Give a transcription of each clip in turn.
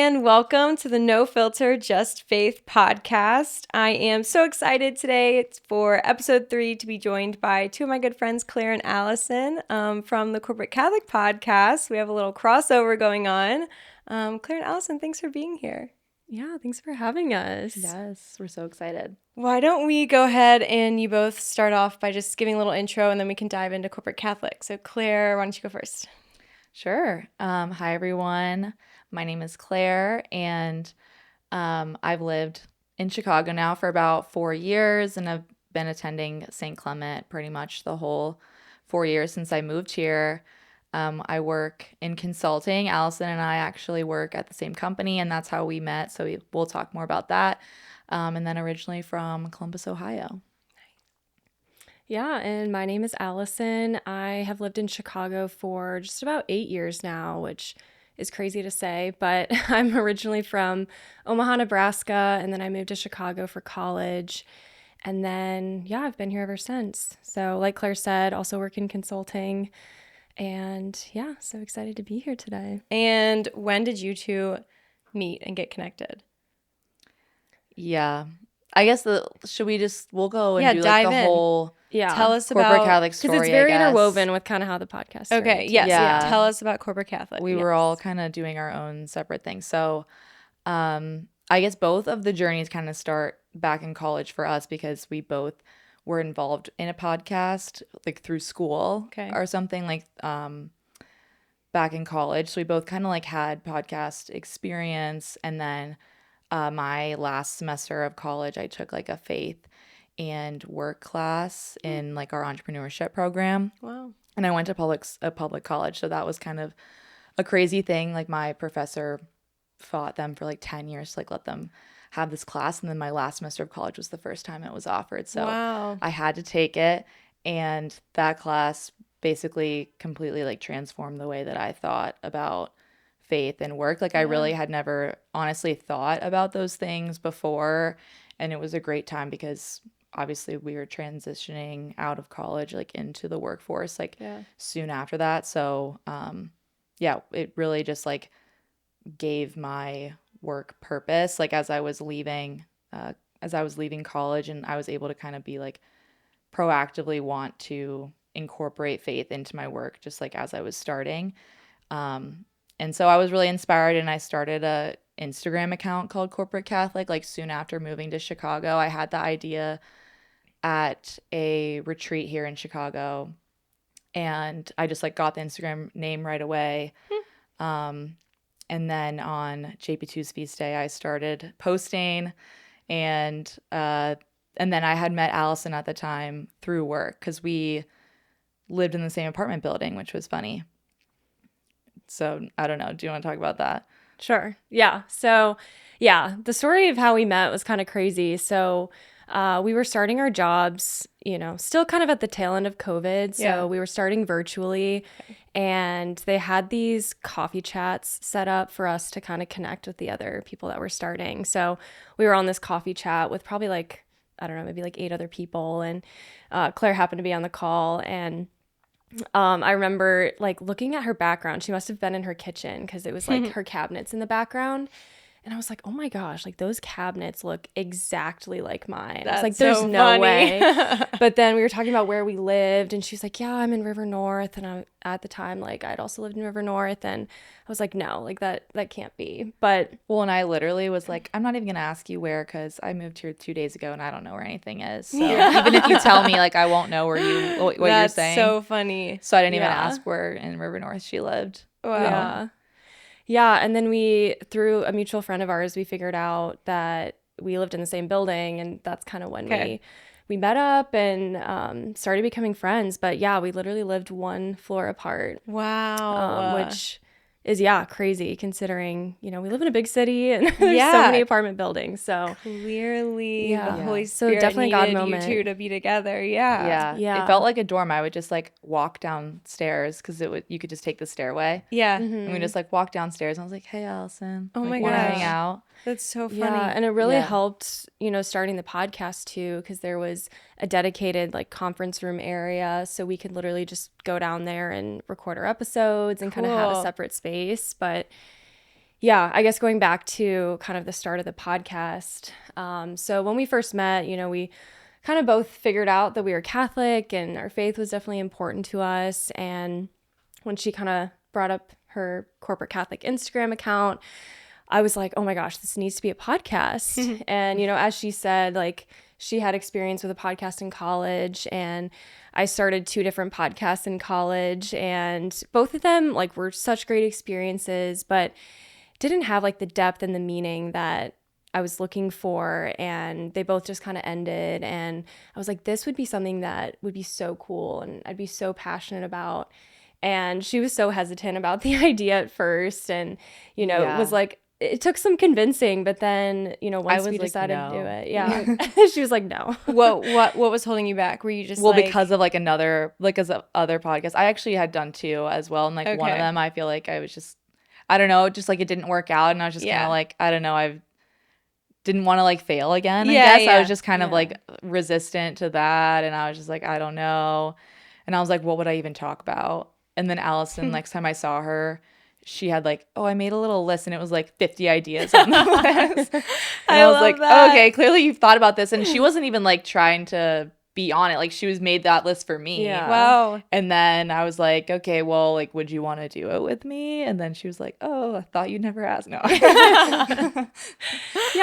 and welcome to the No Filter Just Faith podcast. I am so excited today for episode 3 to be joined by two of my good friends, Claire and Allison, from the Corporate Catholic podcast. We have a little crossover going on. Claire and Allison, thanks for being here. Yeah, thanks for having us. Yes, we're so excited. Why don't we go ahead and you both start off by just giving a little intro and then we can dive into Corporate Catholic. So Claire, why don't you go first? Sure. Hi, everyone. My name is Claire, and I've lived in Chicago now for about 4 years, and I've been attending St. Clement pretty much the whole 4 years since I moved here. I work in consulting. Allison and I actually work at the same company, and that's how we met, so we'll talk more about that. And then originally from Columbus, Ohio. Yeah, and my name is Allison. I have lived in Chicago for just about 8 years now, which is crazy to say, but I'm originally from Omaha, Nebraska, and then I moved to Chicago for college. And then, yeah, I've been here ever since. So like Claire said, also work in consulting. And yeah, so excited to be here today. And when did you two meet and get connected? Yeah. I guess we'll go and do dive like the in. whole Tell us Corporate about Catholic story, because it's very I guess. interwoven with kind of how the podcast started. Okay, yes, Yeah. Tell us about Corporate Catholic. We were all kind of doing our own separate things. So I guess both of the journeys kind of start back in college for us because we both were involved in a podcast like through school or something like back in college. So we both kind of like had podcast experience. And then my last semester of college, I took like a faith and work class in like our entrepreneurship program. Wow. And I went to a public college, so that was kind of a crazy thing. Like my professor fought them for like 10 years to like let them have this class, and then my last semester of college was the first time it was offered. So wow. I had to take it, and that class basically completely like transformed the way that I thought about faith and work. Like I really had never honestly thought about those things before, and it was a great time because obviously we were transitioning out of college like into the workforce like soon after that. So it really just like gave my work purpose like as I was leaving college, and I was able to kind of be like proactively want to incorporate faith into my work just like as I was starting. And so I was really inspired, and I started a Instagram account called Corporate Catholic like soon after moving to Chicago. I had the idea at a retreat here in Chicago, and I just like got the Instagram name right away. And then on JP2's feast day, I started posting, and then I had met Allison at the time through work because we lived in the same apartment building, which was funny. So I don't know. Do you want to talk about that? Sure. Yeah. So yeah, the story of how we met was kind of crazy. So we were starting our jobs, still kind of at the tail end of COVID. So we were starting virtually, and they had these coffee chats set up for us to kind of connect with the other people that were starting. So we were on this coffee chat with probably like, I don't know, maybe like 8 other people. And Claire happened to be on the call, and I remember like looking at her background. She must have been in her kitchen because it was like her cabinets in the background. And I was like, oh my gosh, like those cabinets look exactly like mine. I was like, there's no way. But then we were talking about where we lived, and she's like, yeah, I'm in River North. And at the time, like I'd also lived in River North, and I was like, no, like that can't be. But and I literally was like, I'm not even gonna ask you where, because I moved here 2 days ago and I don't know where anything is. So even if you tell me, like I won't know what you're saying. That's so funny. So I didn't even ask where in River North she lived. Wow. Yeah, and then through a mutual friend of ours, we figured out that we lived in the same building, and that's kind of when we met up and started becoming friends. But yeah, we literally lived 1 floor apart. Wow. Which is, crazy considering, we live in a big city and there's so many apartment buildings. So clearly the Holy Spirit definitely needed God moment. you two to be together. Yeah. It felt like a dorm. I would just like walk downstairs because you could just take the stairway. Yeah. And we just like walk downstairs, and I was like, hey, Allison. Oh my wanna gosh. hang out? That's so funny. Yeah, and it really helped, starting the podcast too, because there was a dedicated like conference room area, so we could literally just go down there and record our episodes and kind of have a separate space. But yeah, I guess going back to kind of the start of the podcast. So when we first met, we kind of both figured out that we were Catholic and our faith was definitely important to us. And when she kind of brought up her corporate Catholic Instagram account, I was like, oh my gosh, this needs to be a podcast. And, as she said, like she had experience with a podcast in college, and I started 2 different podcasts in college, and both of them like were such great experiences, but didn't have like the depth and the meaning that I was looking for, and they both just kind of ended. And I was like, this would be something that would be so cool and I'd be so passionate about. And she was so hesitant about the idea at first, and it was like, it took some convincing, but then once we decided to do it, she was like, no. What was holding you back? Were you just because of like other podcasts I actually had done 2 as well, and like one of them I feel like I was just, I don't know, just like it didn't work out, and I was just kind of like, I don't know, I didn't want to like fail again. I guess I was just kind of like resistant to that, and I was just like, I don't know, and I was like, what would I even talk about? And then Allison, next time I saw her, she had like, oh, I made a little list, and it was like 50 ideas on the list. And I was like, oh, okay, clearly you've thought about this. And she wasn't even like trying to be on it. Like she was made that list for me. Yeah. Wow. And then I was like, okay, well, like, would you want to do it with me? And then she was like, oh, I thought you'd never ask. No. Yeah,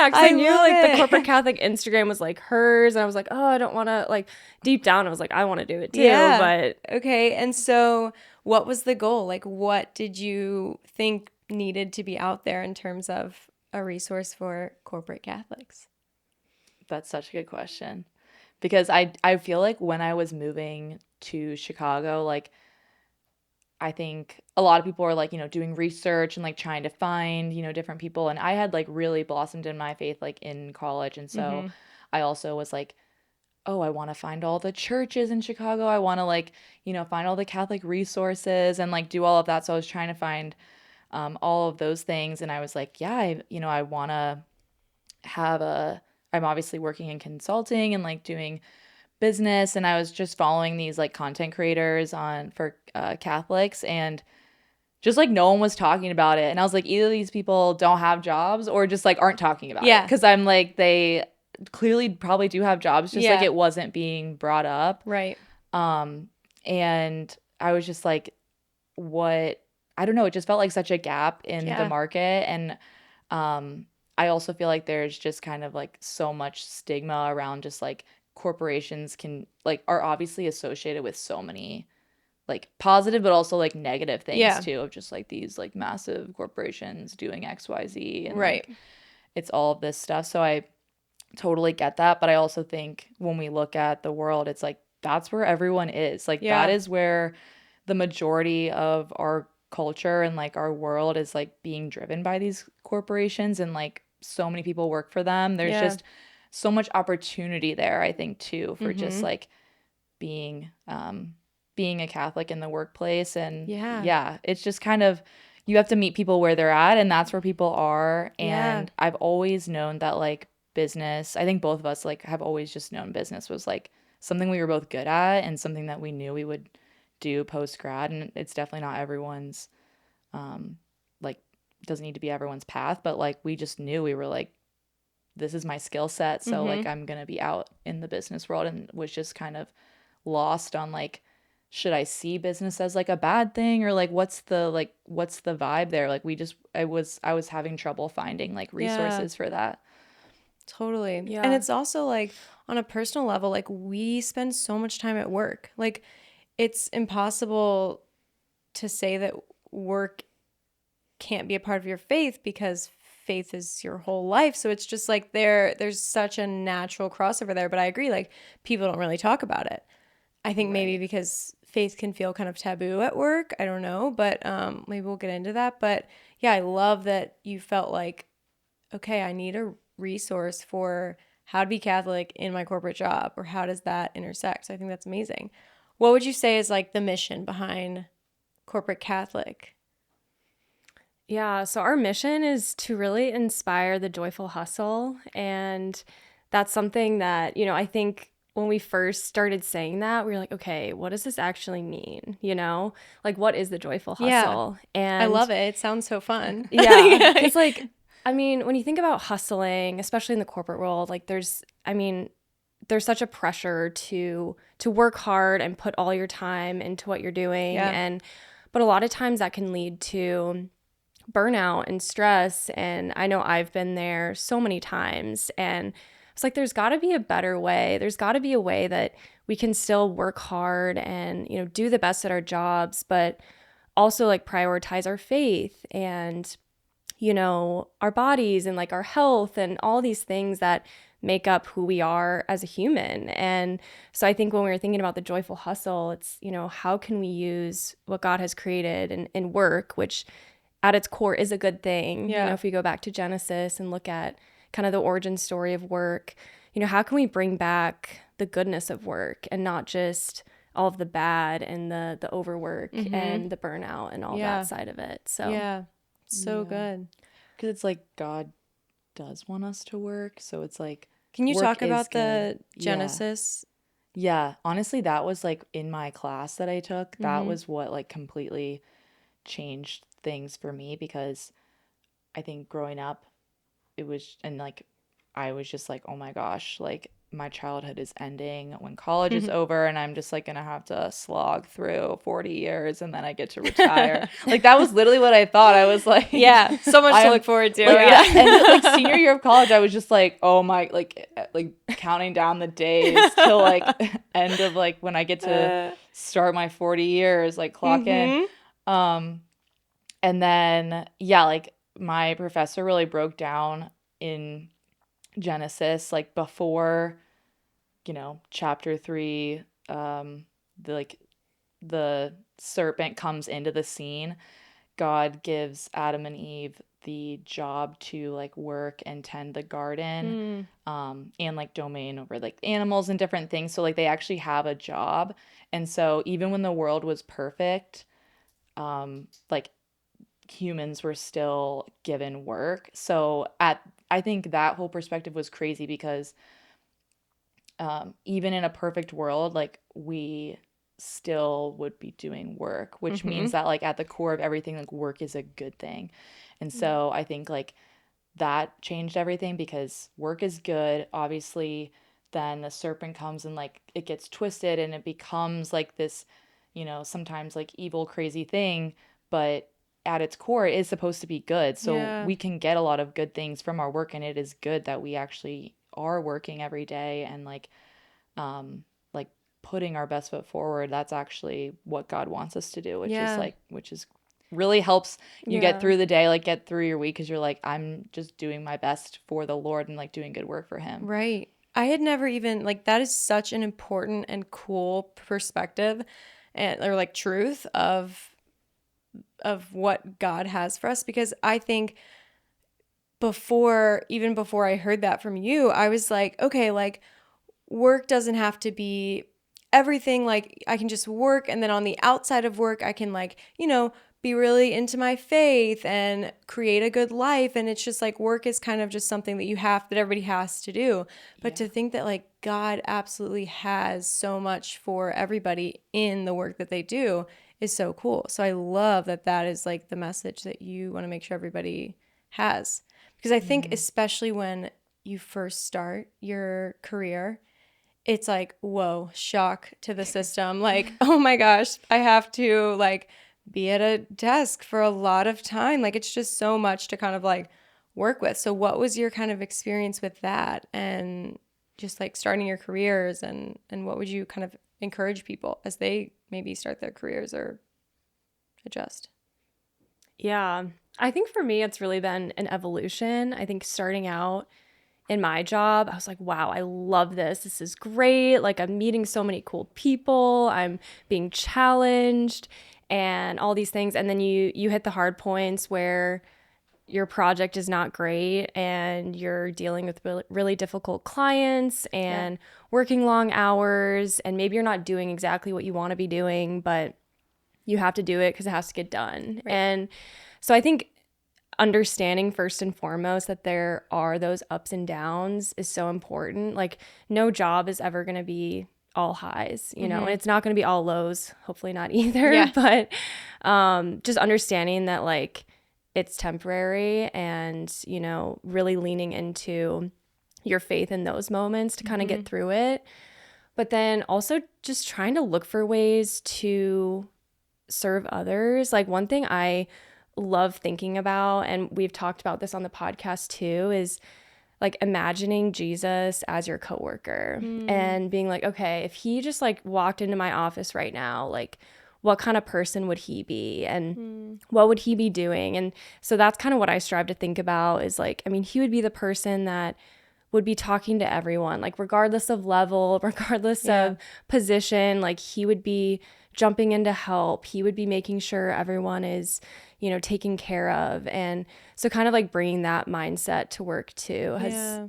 because I knew like the corporate Catholic Instagram was like hers, and I was like, oh, I don't want to, like, deep down I was like, I want to do it too. Yeah. But okay. And so what was the goal? Like, what did you think needed to be out there in terms of a resource for corporate Catholics? That's such a good question. Because I feel like when I was moving to Chicago, like, I think a lot of people are like, doing research and like trying to find, different people. And I had like really blossomed in my faith like in college. And so I also was like, oh, I want to find all the churches in Chicago. I want to like, find all the Catholic resources and like do all of that. So I was trying to find all of those things. And I was like, yeah, I want to have I'm obviously working in consulting and like doing business, and I was just following these like content creators for Catholics, and just like no one was talking about it. And I was like, either these people don't have jobs or just like aren't talking about it. Because I'm like, they clearly probably do have jobs, just like it wasn't being brought up. Right. And I was just like, what? I don't know. It just felt like such a gap in the market. And I also feel like there's just kind of like so much stigma around just like corporations are obviously associated with so many like positive but also like negative things too, of just like these like massive corporations doing XYZ, and right, like, it's all of this stuff. So I totally get that, but I also think when we look at the world, it's like that's where everyone is, like that is where the majority of our culture and like our world is like being driven by these corporations, and like so many people work for them. There's just so much opportunity there, I think, too, for just like being a Catholic in the workplace. And it's just kind of, you have to meet people where they're at, and that's where people are. And I've always known that like business, I think both of us like have always just known business was like something we were both good at and something that we knew we would do post grad. And it's definitely not everyone's like, doesn't need to be everyone's path, but like we just knew, we were like, this is my skill set, so like I'm gonna be out in the business world, and was just kind of lost on like, should I see business as like a bad thing, or like what's the vibe there? Like I was having trouble finding like resources for that. Totally. Yeah. And it's also like on a personal level, like we spend so much time at work. Like it's impossible to say that work can't be a part of your faith, because faith is your whole life. So it's just like there's such a natural crossover there. But I agree, like people don't really talk about it. I think maybe because faith can feel kind of taboo at work. I don't know, but maybe we'll get into that. But yeah, I love that you felt like, okay, I need a resource for how to be Catholic in my corporate job, or how does that intersect? So I think that's amazing. What would you say is like the mission behind Corporate Catholic? Yeah, so our mission is to really inspire the joyful hustle. And that's something that, I think when we first started saying that, we were like, okay, what does this actually mean? You know, like what is the joyful hustle? And I love it. It sounds so fun. yeah. Because like, I mean, when you think about hustling, especially in the corporate world, like there's such a pressure to work hard and put all your time into what you're doing. But a lot of times that can lead to burnout and stress. And I know I've been there so many times. And it's like, there's got to be a better way. There's got to be a way that we can still work hard and, you know, do the best at our jobs, but also like prioritize our faith and, you know, our bodies and like our health and all these things that make up who we are as a human. And so I think when we were thinking about the joyful hustle, it's, you know, how can we use what God has created in work, which at its core is a good thing. You know, if we go back to Genesis and look at kind of the origin story of work, you know, how can we bring back the goodness of work and not just all of the bad and the overwork and the burnout and all that side of it. So so good. Because it's like God does want us to work. So it's like, can you work talk is about the good. Genesis? Yeah. Honestly, that was like in my class that I took, that was what like completely changed things for me, because I think growing up, it was, and like I was just like, oh my gosh, like my childhood is ending when college is over, and I'm just like gonna have to slog through 40 years and then I get to retire. Like that was literally what I thought. I was like, so much to look forward to. Like, and like senior year of college, I was just like, oh my, like counting down the days till like end of like when I get to start my 40 years, like clock in. And then like my professor really broke down in Genesis, like before, you know, chapter 3, the serpent comes into the scene. God gives Adam and Eve the job to like work and tend the garden, and like domain over like animals and different things. So like they actually have a job. And so even when the world was perfect, like humans were still given work. So I think that whole perspective was crazy, because even in a perfect world, like we still would be doing work, which means that like at the core of everything, like work is a good thing. And so I think like that changed everything, because work is good. Obviously, then the serpent comes and like it gets twisted and it becomes like this, you know, sometimes like evil, crazy thing, but at its core it is supposed to be good. So we can get a lot of good things from our work, and it is good that we actually are working every day and like putting our best foot forward. That's actually what God wants us to do, which is really helps you get through the day, like get through your week, because you're like, I'm just doing my best for the Lord and like doing good work for him. Right. I had never even like, that is such an important and cool perspective and or like truth of what God has for us, because I think before I heard that from you, I was like, okay, like work doesn't have to be everything. Like I can just work, and then on the outside of work I can like, you know, be really into my faith and create a good life. And it's just like work is kind of just something that everybody has to do. But to think that like God absolutely has so much for everybody in the work that they do is so cool. So I love that is like the message that you want to make sure everybody has. Because I think especially when you first start your career, it's like, whoa, shock to the system. Like, oh my gosh, I have to like be at a desk for a lot of time. Like it's just so much to kind of like work with. So what was your kind of experience with that, and just like starting your careers, and what would you kind of encourage people as they maybe start their careers or adjust? Yeah, I think for me, it's really been an evolution. I think starting out in my job, I was like, wow, I love this. This is great. Like I'm meeting so many cool people. I'm being challenged and all these things. And then you hit the hard points where your project is not great and you're dealing with really difficult clients and working long hours, and maybe you're not doing exactly what you want to be doing, but you have to do it because it has to get done. Right. And so I think understanding first and foremost that there are those ups and downs is so important. Like no job is ever going to be all highs, you know, and it's not going to be all lows, hopefully not either, but just understanding that like it's temporary and, you know, really leaning into your faith in those moments to kind of get through it. But then also just trying to look for ways to serve others. Like one thing I love thinking about, and we've talked about this on the podcast too, is like imagining Jesus as your coworker and being like, okay, if he just like walked into my office right now, like what kind of person would he be and what would he be doing? And so that's kind of what I strive to think about is like, I mean, he would be the person that would be talking to everyone, like regardless of level, regardless of position, like he would be jumping in to help. He would be making sure everyone is, you know, taken care of. And so kind of like bringing that mindset to work too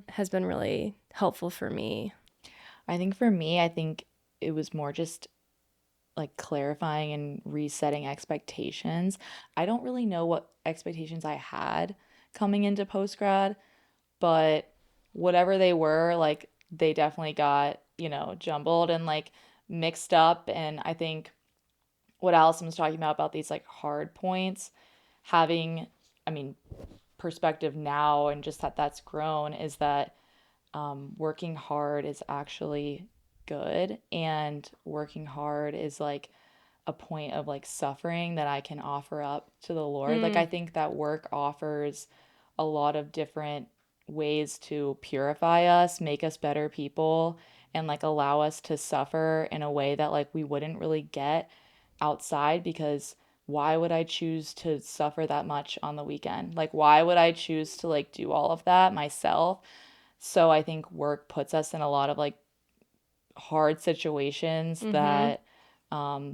has been really helpful for me. I think for me, I think it was more just like clarifying and resetting expectations. I don't really know what expectations I had coming into post-grad, but whatever they were, like they definitely got, you know, jumbled and like mixed up. And I think what Allison was talking about these like hard points, having, I mean, perspective now and just that that's grown is that working hard is actually good, and working hard is like a point of like suffering that I can offer up to the Lord. Like I think that work offers a lot of different ways to purify us, make us better people, and like allow us to suffer in a way that like we wouldn't really get outside, because why would I choose to suffer that much on the weekend? Like why would I choose to like do all of that myself? So I think work puts us in a lot of like hard situations that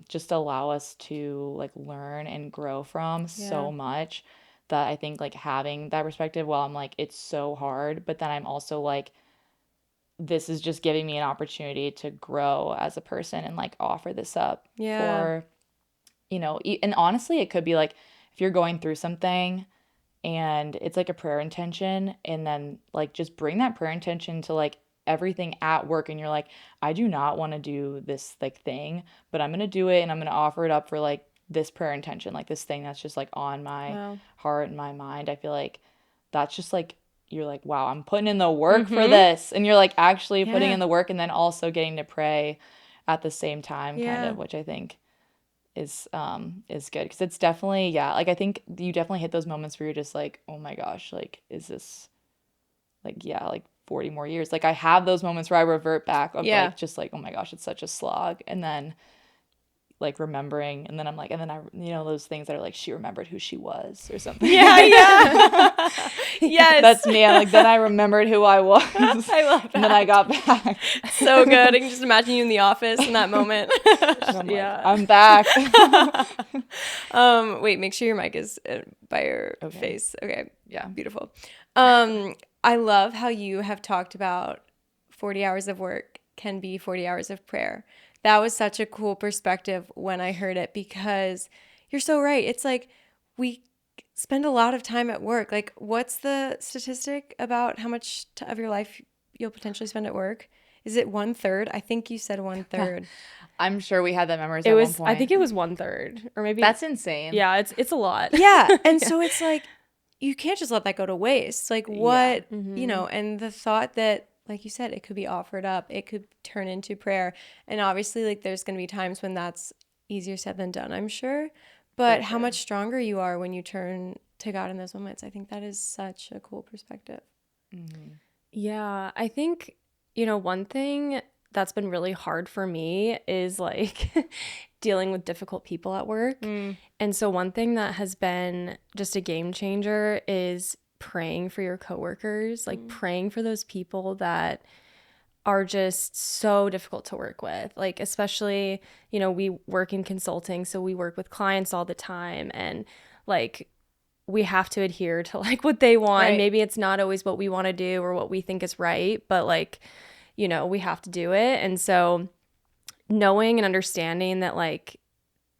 just allow us to like learn and grow from so much, that I think like having that perspective, well, I'm like, it's so hard, but then I'm also like, this is just giving me an opportunity to grow as a person and like offer this up for, you know, and honestly, it could be like if you're going through something and it's like a prayer intention, and then like just bring that prayer intention to like everything at work, and you're like, I do not want to do this like thing, but I'm going to do it, and I'm going to offer it up for like this prayer intention, like this thing that's just like on my heart and my mind. I feel like that's just like, you're like, wow, I'm putting in the work for this, and you're like actually putting in the work, and then also getting to pray at the same time, kind of, which I think is good, because it's definitely like I think you definitely hit those moments where you're just like, oh my gosh, like is this like like 40 more years? Like I have those moments where I revert back of like just like, oh my gosh, it's such a slog, and then like remembering, and then I'm like, and then I, you know, those things that are like, she remembered who she was or something. Yes, that's me. I'm like, then I remembered who I was. I love that. And then I got back. So good. I can just imagine you in the office in that moment. I'm like, I'm back. Wait, make sure your mic is by your face. Okay. Yeah. Beautiful. I love how you have talked about 40 hours of work can be 40 hours of prayer. That was such a cool perspective when I heard it, because you're so right. It's like we spend a lot of time at work. Like, what's the statistic about how much of your life you'll potentially spend at work? Is it 1/3? I think you said 1/3. I'm sure we had that memorized at one point. I think it was 1/3, or maybe that's insane. Yeah, it's a lot. Yeah, and so it's like you can't just let that go to waste. Like what you know, and the thought that, like you said, it could be offered up. It could turn into prayer. And obviously, like, there's going to be times when that's easier said than done, I'm sure. But how much stronger you are when you turn to God in those moments. I think that is such a cool perspective. Yeah, I think, you know, one thing that's been really hard for me is like dealing with difficult people at work. And so one thing that has been just a game changer is praying for your coworkers, like praying for those people that are just so difficult to work with. Like, especially, you know, we work in consulting, so we work with clients all the time, and like we have to adhere to like what they want. Right. Maybe it's not always what we want to do or what we think is right, but like, you know, we have to do it. And so knowing and understanding that like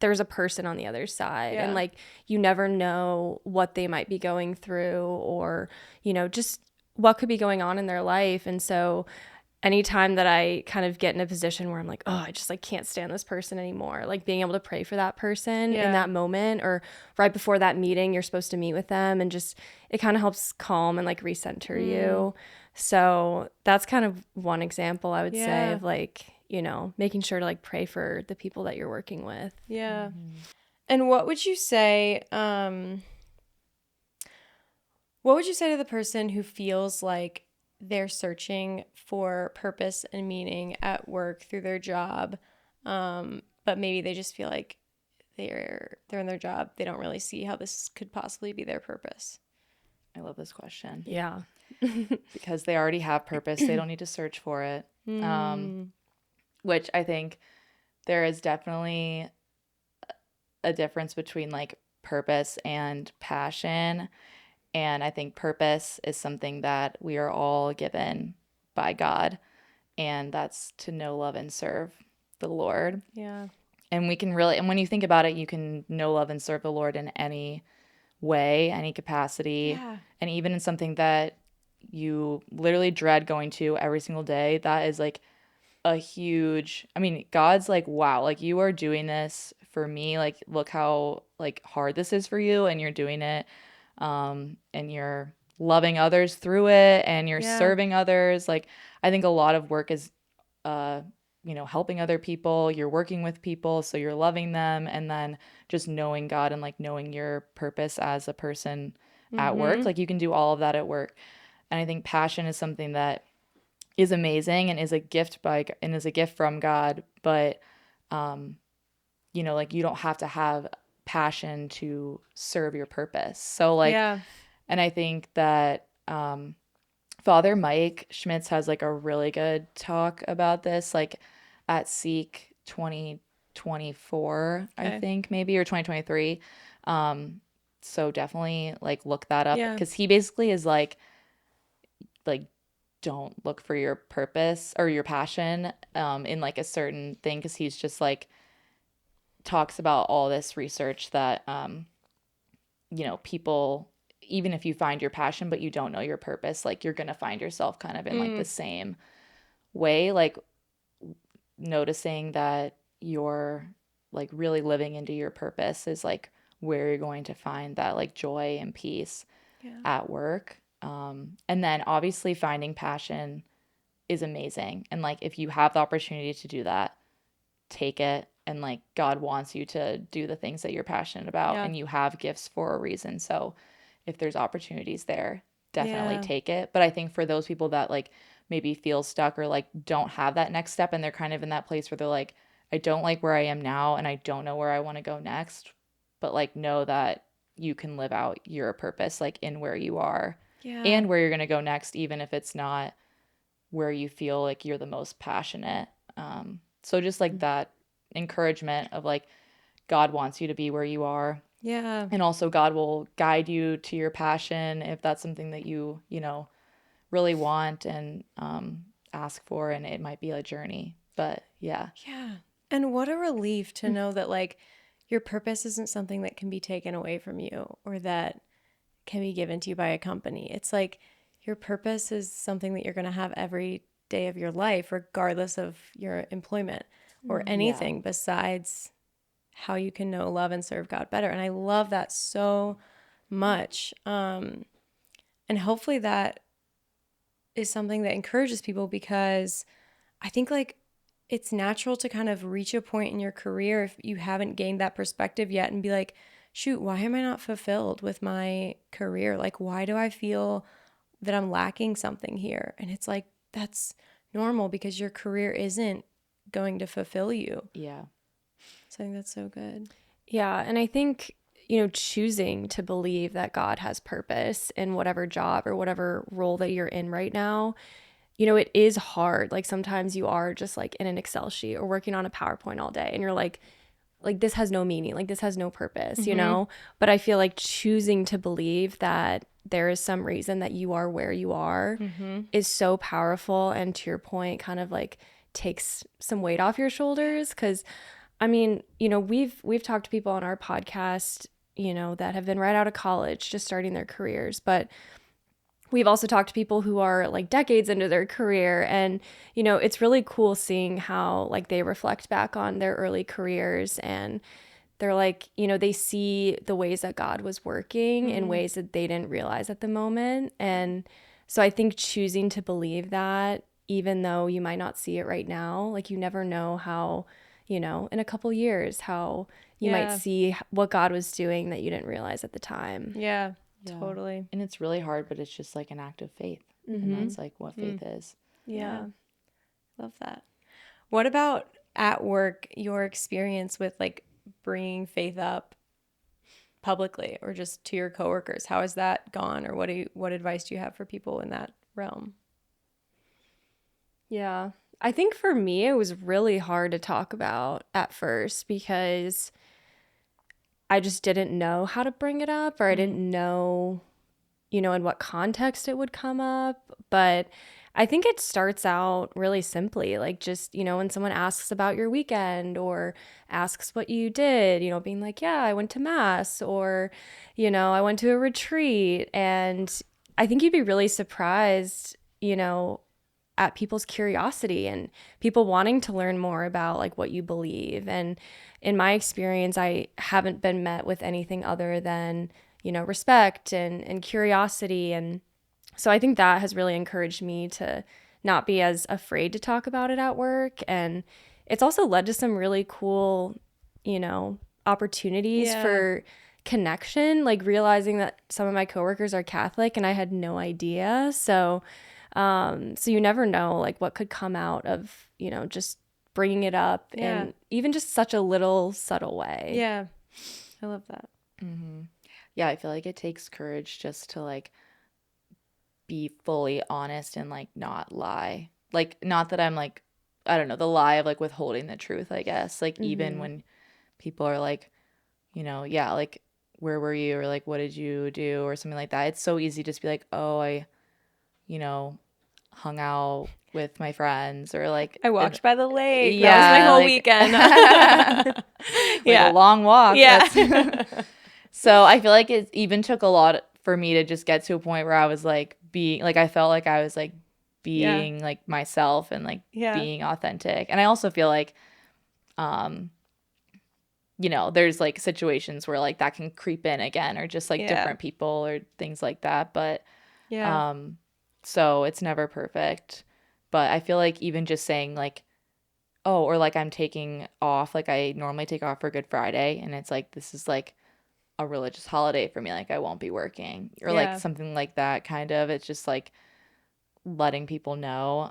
there's a person on the other side. Yeah. And like, you never know what they might be going through, or, you know, just what could be going on in their life. And so anytime that I kind of get in a position where I'm like, oh, I just like can't stand this person anymore, like being able to pray for that person in that moment, or right before that meeting you're supposed to meet with them, and just it kind of helps calm and like recenter you. So that's kind of one example I would say of like, you know, making sure to like pray for the people that you're working with. Yeah. And what would you say to the person who feels like they're searching for purpose and meaning at work through their job, but maybe they just feel like they're in their job, they don't really see how this could possibly be their purpose? I love this question. Yeah. Because they already have purpose. They don't need to search for it. Which I think there is definitely a difference between like purpose and passion. And I think purpose is something that we are all given by God, and that's to know, love, and serve the Lord. Yeah. And we can really, and when you think about it, you can know, love, and serve the Lord in any way, any capacity, and even in something that you literally dread going to every single day. That is like a huge, I mean, God's like, wow, like you are doing this for me. Like, look how like hard this is for you, and you're doing it. And you're loving others through it, and you're serving others. Like, I think a lot of work is, you know, helping other people. You're working with people, so you're loving them, and then just knowing God and like knowing your purpose as a person at work. Like, you can do all of that at work. And I think passion is something that is amazing and is a gift from God. But, you know, like you don't have to have passion to serve your purpose. So like, and I think that Father Mike Schmitz has like a really good talk about this, like at Seek 2024, I think maybe, or 2023. So definitely like look that up, because he basically is like don't look for your purpose or your passion in like a certain thing, because he's just like talks about all this research that you know, people, even if you find your passion but you don't know your purpose, like you're gonna find yourself kind of in like the same way, like noticing that you're like really living into your purpose is like where you're going to find that like joy and peace at work. And then obviously finding passion is amazing, and like if you have the opportunity to do that, take it. And like God wants you to do the things that you're passionate about, and you have gifts for a reason. So if there's opportunities there, definitely take it. But I think for those people that like maybe feel stuck or like don't have that next step, and they're kind of in that place where they're like, I don't like where I am now, and I don't know where I want to go next, but like know that you can live out your purpose like in where you are and where you're going to go next, even if it's not where you feel like you're the most passionate. So just like that encouragement of like God wants you to be where you are. And also God will guide you to your passion if that's something that you know, really want and ask for, and it might be a journey. But and what a relief to know that like your purpose isn't something that can be taken away from you or that can be given to you by a company. It's like your purpose is something that you're going to have every day of your life, regardless of your employment or anything besides how you can know, love, and serve God better. And I love that so much. And hopefully that is something that encourages people, because I think like it's natural to kind of reach a point in your career if you haven't gained that perspective yet and be like, shoot, why am I not fulfilled with my career? Like, why do I feel that I'm lacking something here? And it's like, that's normal, because your career isn't going to fulfill you. So I think that's so good. And I think, you know, choosing to believe that God has purpose in whatever job or whatever role that you're in right now, you know, it is hard. Like sometimes you are just like in an Excel sheet or working on a PowerPoint all day, and you're like this has no meaning, like this has no purpose, you know? But I feel like choosing to believe that there is some reason that you are where you are is so powerful, and to your point, kind of like takes some weight off your shoulders. Because I mean, you know, we've talked to people on our podcast, you know, that have been right out of college, just starting their careers, but we've also talked to people who are like decades into their career, and, you know, it's really cool seeing how like they reflect back on their early careers, and they're like, you know, they see the ways that God was working in ways that they didn't realize at the moment. And so I think choosing to believe that, even though you might not see it right now, like you never know how, you know, in a couple years, how you might see what God was doing that you didn't realize at the time. Yeah, totally. And it's really hard, but it's just like an act of faith. And that's like what faith is. Yeah. Love that. What about at work, your experience with like bringing faith up publicly or just to your coworkers? How has that gone, or what advice do you have for people in that realm? Yeah. I think for me, it was really hard to talk about at first because I just didn't know how to bring it up, or I didn't know, you know, in what context it would come up. But I think it starts out really simply, like just, you know, when someone asks about your weekend or asks what you did, you know, being like, yeah, I went to mass, or, you know, I went to a retreat. And I think you'd be really surprised, you know, at people's curiosity and people wanting to learn more about like what you believe. And in my experience, I haven't been met with anything other than, you know, respect and curiosity. And so I think that has really encouraged me to not be as afraid to talk about it at work. And it's also led to some really cool, you know, opportunities for connection, like realizing that some of my coworkers are Catholic and I had no idea. So you never know like what could come out of, you know, just bringing it up in even just such a little subtle way. Yeah. I love that. Yeah, I feel like it takes courage just to like be fully honest and like not lie. Like, not that I'm like, I don't know, the lie of like withholding the truth, I guess. Like, even when people are like, you know, yeah, like, where were you? Or like, what did you do? Or something like that. It's so easy to just be like, oh, I, you know, hung out with my friends, or like I walked by the lake. Yeah, that was my whole like, weekend. like a long walk. Yeah. So I feel like it even took a lot for me to just get to a point where I was like being like, I felt like I was like being like myself and like being authentic. And I also feel like you know, there's like situations where like that can creep in again, or just like different people or things like that. But so it's never perfect. But I feel like even just saying like, oh, or like I'm taking off, like I normally take off for Good Friday, and it's like, this is like a religious holiday for me, like I won't be working, or like something like that kind of. It's just like letting people know.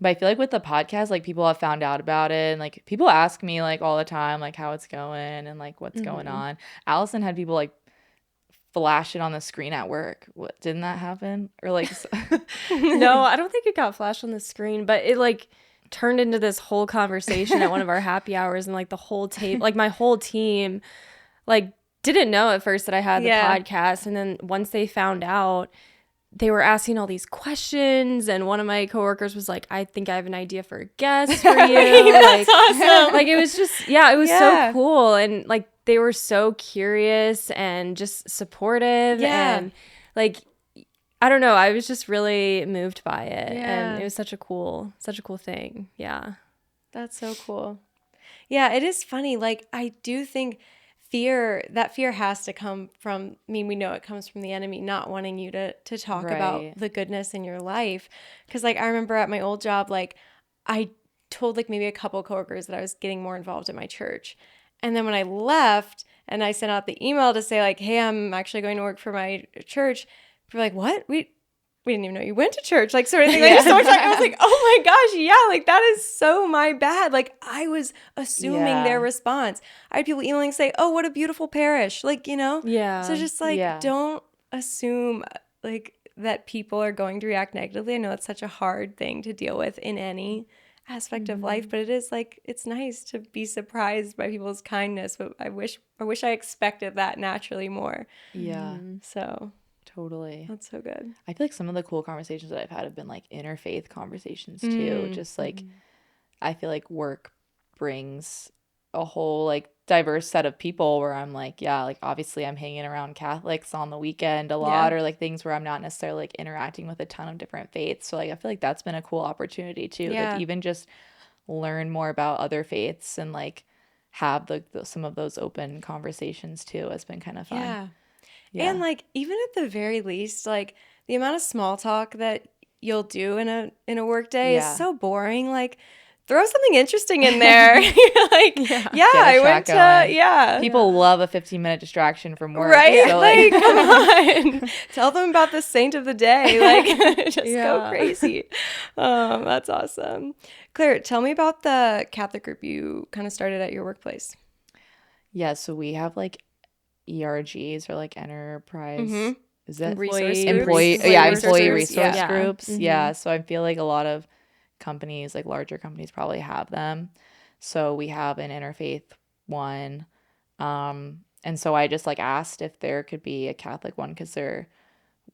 But I feel like with the podcast, like people have found out about it, and like people ask me like all the time like how it's going and like what's going on. Allison had people like flash it on the screen at work. What, didn't that happen? Or like No, I don't think it got flashed on the screen, but it like turned into this whole conversation at one of our happy hours, and like the whole tape, like my whole team like didn't know at first that I had the podcast, and then once they found out, they were asking all these questions, and one of my coworkers was like, I think I have an idea for a guest for you. That's awesome. Like it was just, it was so cool. And like, they were so curious and just supportive. And like, I don't know, I was just really moved by it. And it was such a cool thing. Yeah. That's so cool. Yeah, it is funny. Like, I do think fear has to come from, I mean, we know it comes from the enemy not wanting you to talk about the goodness in your life. Because like I remember at my old job, like I told like maybe a couple coworkers that I was getting more involved in my church, and then when I left and I sent out the email to say like, hey, I'm actually going to work for my church, people were like, what? We didn't even know you went to church, like sort of thing. Like, so much, like, I was like, oh my gosh, yeah, like that is so my bad. Like I was assuming their response. I had people emailing say, oh, what a beautiful parish, like, you know. So just like don't assume like that people are going to react negatively. I know it's such a hard thing to deal with in any aspect of life, but it is like, it's nice to be surprised by people's kindness. But I wish I expected that naturally more. So totally. That's so good. I feel like some of the cool conversations that I've had have been like interfaith conversations too. Just like I feel like work brings a whole like diverse set of people where I'm like, yeah, like obviously I'm hanging around Catholics on the weekend a lot, or like things where I'm not necessarily like interacting with a ton of different faiths. So like I feel like that's been a cool opportunity too. Like even just learn more about other faiths and like have some of those open conversations too has been kind of fun. Yeah. And like even at the very least, like the amount of small talk that you'll do in a work day is so boring. Like throw something interesting in there. Like, I went to, People love a 15-minute distraction from work. Right? So like, come on. Tell them about the saint of the day. Like, just go crazy. That's awesome. Claire, tell me about the Catholic group you kind of started at your workplace. Yeah, so we have like ERGs or like enterprise. Is that employee resource groups? Yeah, so I feel like a lot of companies, like larger companies, probably have them. So we have an interfaith one, and so I just like asked if there could be a Catholic one because there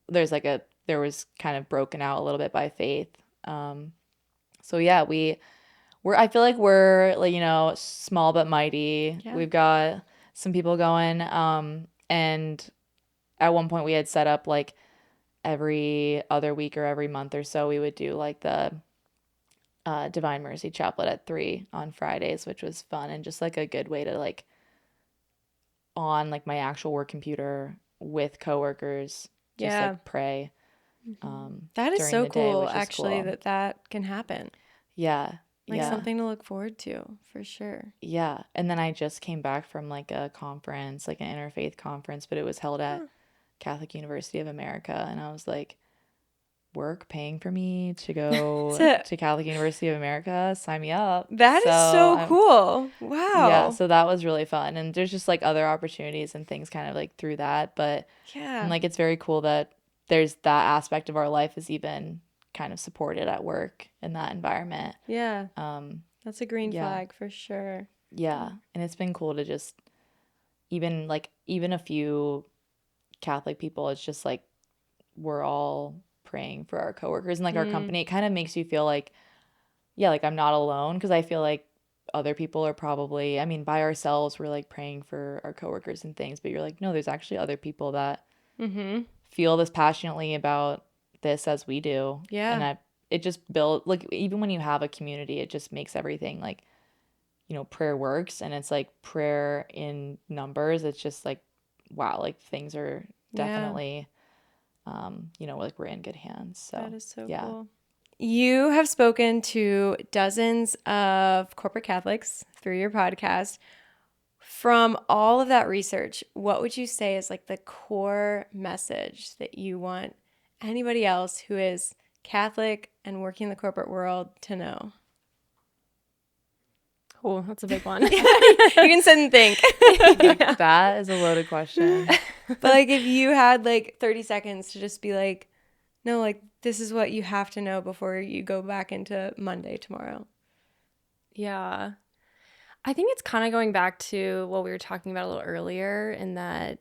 was kind of broken out a little bit by faith. So yeah, I feel like we're like small but mighty. We've got some people going, and at one point we had set up like every other week or every month or so we would do like the Divine Mercy Chaplet at 3 on Fridays, which was fun and just like a good way to like on like my actual work computer with coworkers just like pray. That is so cool, actually, cool. that can happen. Yeah. Like something to look forward to, for sure. Yeah. And then I just came back from like a conference, like an interfaith conference, but it was held at Catholic University of America. And I was like, work paying for me to go to Catholic University of America, sign me up. That is so cool. Wow. Yeah, so that was really fun. And there's just like other opportunities and things kind of like through that. But and like it's very cool that there's that aspect of our life is even kind of supported at work in that environment. Yeah. That's a green flag for sure. Yeah. And it's been cool to just even a few Catholic people, it's just like we're all praying for our coworkers and like our company. It kind of makes you feel like like I'm not alone, because I feel like other people are probably, I mean, by ourselves we're like praying for our coworkers and things, but you're like, no, there's actually other people that feel this passionately about this as we do. And it just built like, even when you have a community, it just makes everything like, prayer works, and it's like prayer in numbers. It's just like, wow, like things are definitely like we're in good hands. So that is so cool. You have spoken to dozens of corporate Catholics through your podcast. From all of that research, what would you say is like the core message that you want anybody else who is Catholic and working in the corporate world to know? Oh, that's a big one. You can sit and think. That is a loaded question. But like if you had like 30 seconds to just be like, no, like this is what you have to know before you go back into Monday tomorrow. Yeah. I think it's kind of going back to what we were talking about a little earlier, in that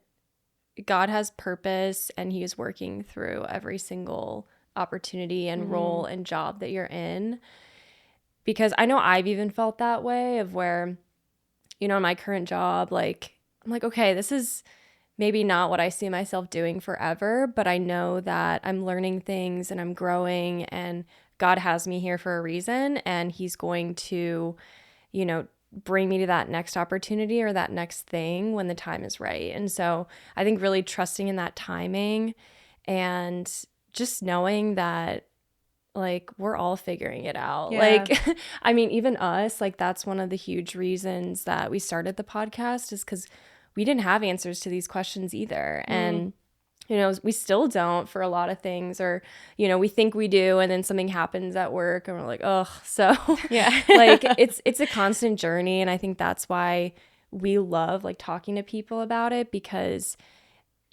God has purpose and he is working through every single opportunity and role and job that you're in. Because I know I've even felt that way of where, in my current job, like, I'm like, okay, this is maybe not what I see myself doing forever, but I know that I'm learning things and I'm growing, and God has me here for a reason, and he's going to, bring me to that next opportunity or that next thing when the time is right. And so I think really trusting in that timing and just knowing that like we're all figuring it out. Like, I mean, even us, like that's one of the huge reasons that we started the podcast, is because we didn't have answers to these questions either. And, we still don't for a lot of things, or, we think we do, and then something happens at work and we're like, oh, so like it's a constant journey. And I think that's why we love like talking to people about it, because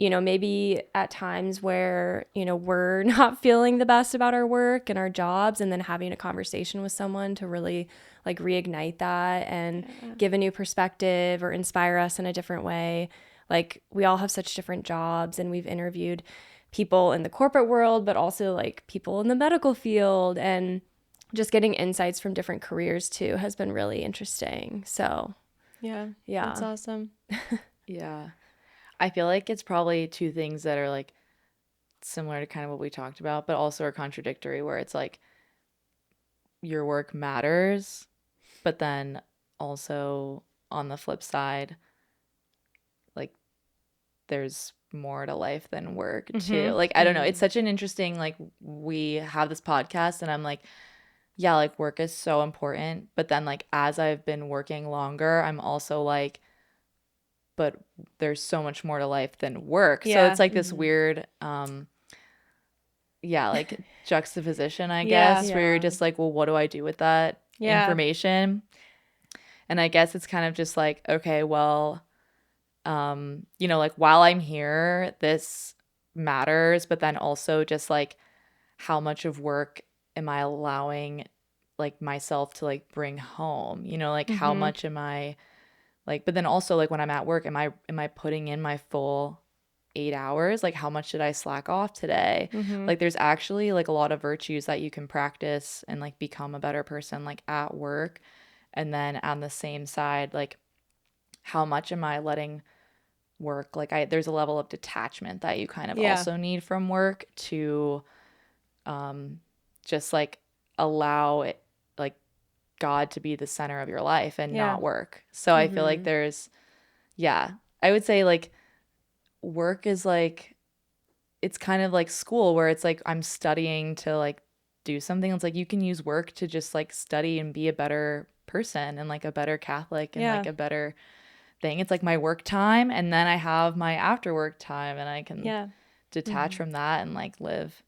maybe at times where, we're not feeling the best about our work and our jobs, and then having a conversation with someone to really like reignite that and give a new perspective or inspire us in a different way. Like we all have such different jobs, and we've interviewed people in the corporate world, but also like people in the medical field, and just getting insights from different careers too has been really interesting. So Yeah. Yeah. That's awesome. Yeah. I feel like it's probably two things that are like similar to kind of what we talked about, but also are contradictory, where it's like your work matters, but then also on the flip side, like there's more to life than work too. Like, I don't know. It's such an interesting, like, we have this podcast and I'm like, yeah, like work is so important. But then like as I've been working longer, I'm also like, but there's so much more to life than work. So Yeah. it's like this weird, yeah, like juxtaposition, I Yeah. guess, where you're just like, well, what do I do with that information? And I guess it's kind of just like, okay, well, you know, like while I'm here, this matters, but then also just like how much of work am I allowing like myself to like bring home? You know, like how much am I like, but then also like when I'm at work, am I putting in my full 8 hours? Like how much did I slack off today? Like there's actually like a lot of virtues that you can practice and like become a better person like at work. And then on the same side, like how much am I letting work, like there's a level of detachment that you kind of also need from work to just like allow it, like God to be the center of your life and not work. So I feel like there's, yeah, I would say like work is like, it's kind of like school where it's like I'm studying to like do something. It's like you can use work to just like study and be a better person and like a better Catholic and like a better thing. It's like my work time, and then I have my after work time, and I can detach from that and like live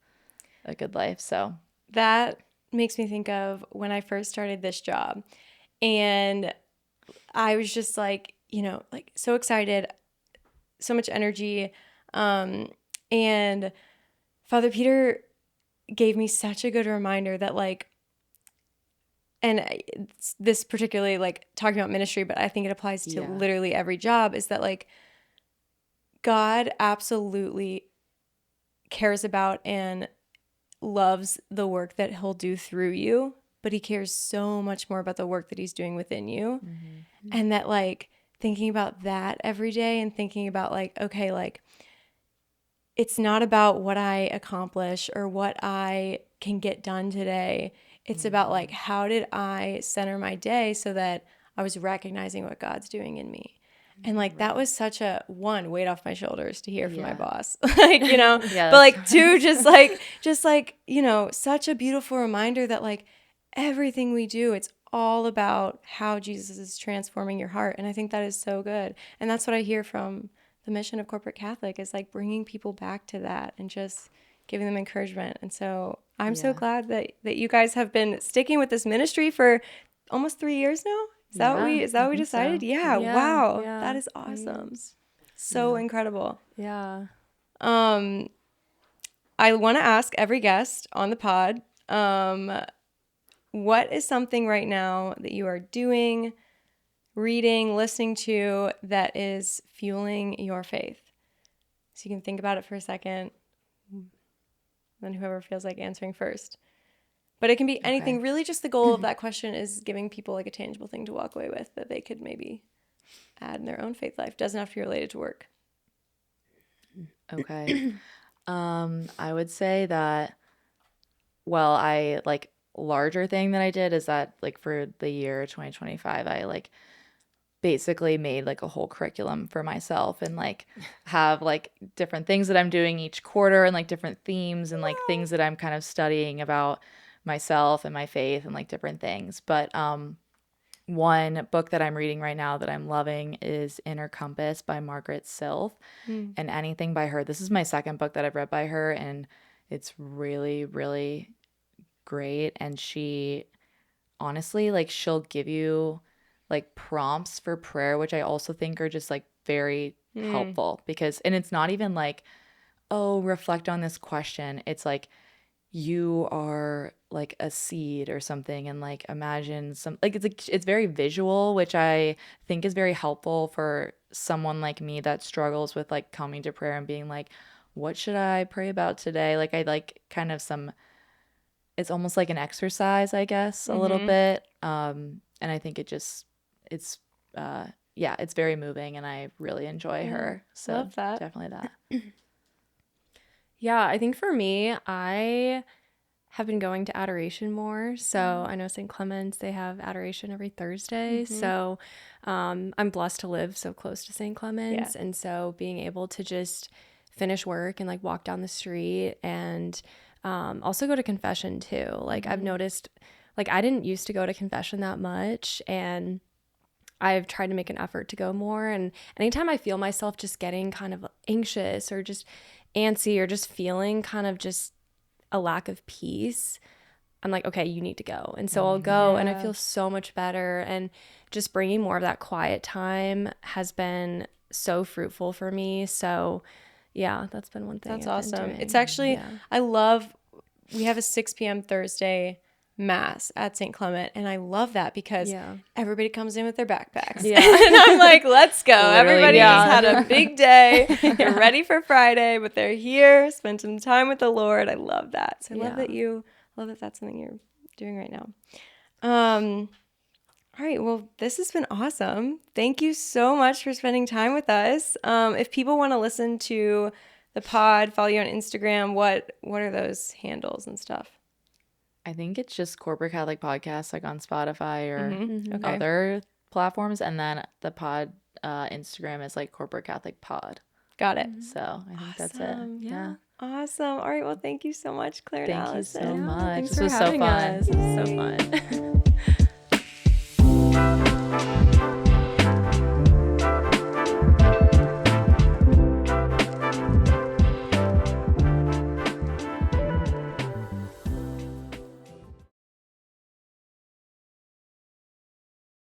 a good life. So that makes me think of when I first started this job, and I was just like, you know, like so excited, so much energy, and Father Peter gave me such a good reminder that like, and this particularly like talking about ministry, but I think it applies to literally every job, is that like God absolutely cares about and loves the work that he'll do through you, but he cares so much more about the work that he's doing within you. And that like thinking about that every day and thinking about like, okay, like it's not about what I accomplish or what I can get done today. It's about like, how did I center my day so that I was recognizing what God's doing in me? And like, that was such a one, weight off my shoulders to hear from my boss, like, you know, but like two, just like, you know, such a beautiful reminder that like everything we do, it's all about how Jesus is transforming your heart. And I think that is so good. And that's what I hear from the mission of Corporate Catholic, is like bringing people back to that and just giving them encouragement. And so I'm so glad that you guys have been sticking with this ministry for almost 3 years now. Is that what we decided? So. Yeah. Wow. That is awesome. So incredible. Yeah. I want to ask every guest on the pod, what is something right now that you are doing, reading, listening to that is fueling your faith? So you can think about it for a second. Then whoever feels like answering first. But it can be anything. Really just the goal of that question is giving people like a tangible thing to walk away with that they could maybe add in their own faith life. Doesn't have to be related to work. Okay. I would say that, well, I like larger thing that I did is that like for the year 2025, I like basically made like a whole curriculum for myself and like have like different things that I'm doing each quarter and like different themes and like things that I'm kind of studying about myself and my faith and like different things. But one book that I'm reading right now that I'm loving is Inner Compass by Margaret Silf. And anything by her, this is my second book that I've read by her, and it's really, really great. And she honestly, like, she'll give you like prompts for prayer, which I also think are just like very helpful, because, and it's not even like, oh, reflect on this question. It's like, you are like a seed or something, and like imagine some, like it's very visual, which I think is very helpful for someone like me that struggles with like coming to prayer and being like, what should I pray about today? Like I like kind of some, it's almost like an exercise, I guess, a little bit. And I think it's yeah, it's very moving, and I really enjoy her. So love that. definitely that. Yeah, I think for me, I have been going to adoration more. So I know St. Clement's, they have adoration every Thursday. So I'm blessed to live so close to St. Clement's. And so being able to just finish work and like walk down the street and also go to confession too. Like I've noticed, like I didn't used to go to confession that much, and I've tried to make an effort to go more. And anytime I feel myself just getting kind of anxious or just antsy or just feeling kind of just a lack of peace, I'm like, okay, you need to go. And so I'll go and I feel so much better. And just bringing more of that quiet time has been so fruitful for me. So yeah, that's been one thing. That's I've been awesome. doing. It's actually, I love, we have a 6 p.m. Thursday mass at St. Clement, and I love that because everybody comes in with their backpacks. And I'm like, let's go. Everybody has had a big day. They're ready for Friday, but they're here, spend some time with the Lord. I love that. So I love that that's something you're doing right now. All right. Well, this has been awesome. Thank you so much for spending time with us. If people want to listen to the pod, follow you on Instagram, what are those handles and stuff? I think it's just Corporate Catholic Podcast, like on Spotify or other platforms. And then the pod Instagram is like Corporate Catholic Pod. Got it. So I think that's it. Yeah. Awesome. All right. Well, thank you so much, Claire and Allison. Thank you so much. Thanks This for was so having fun. us. This was so fun.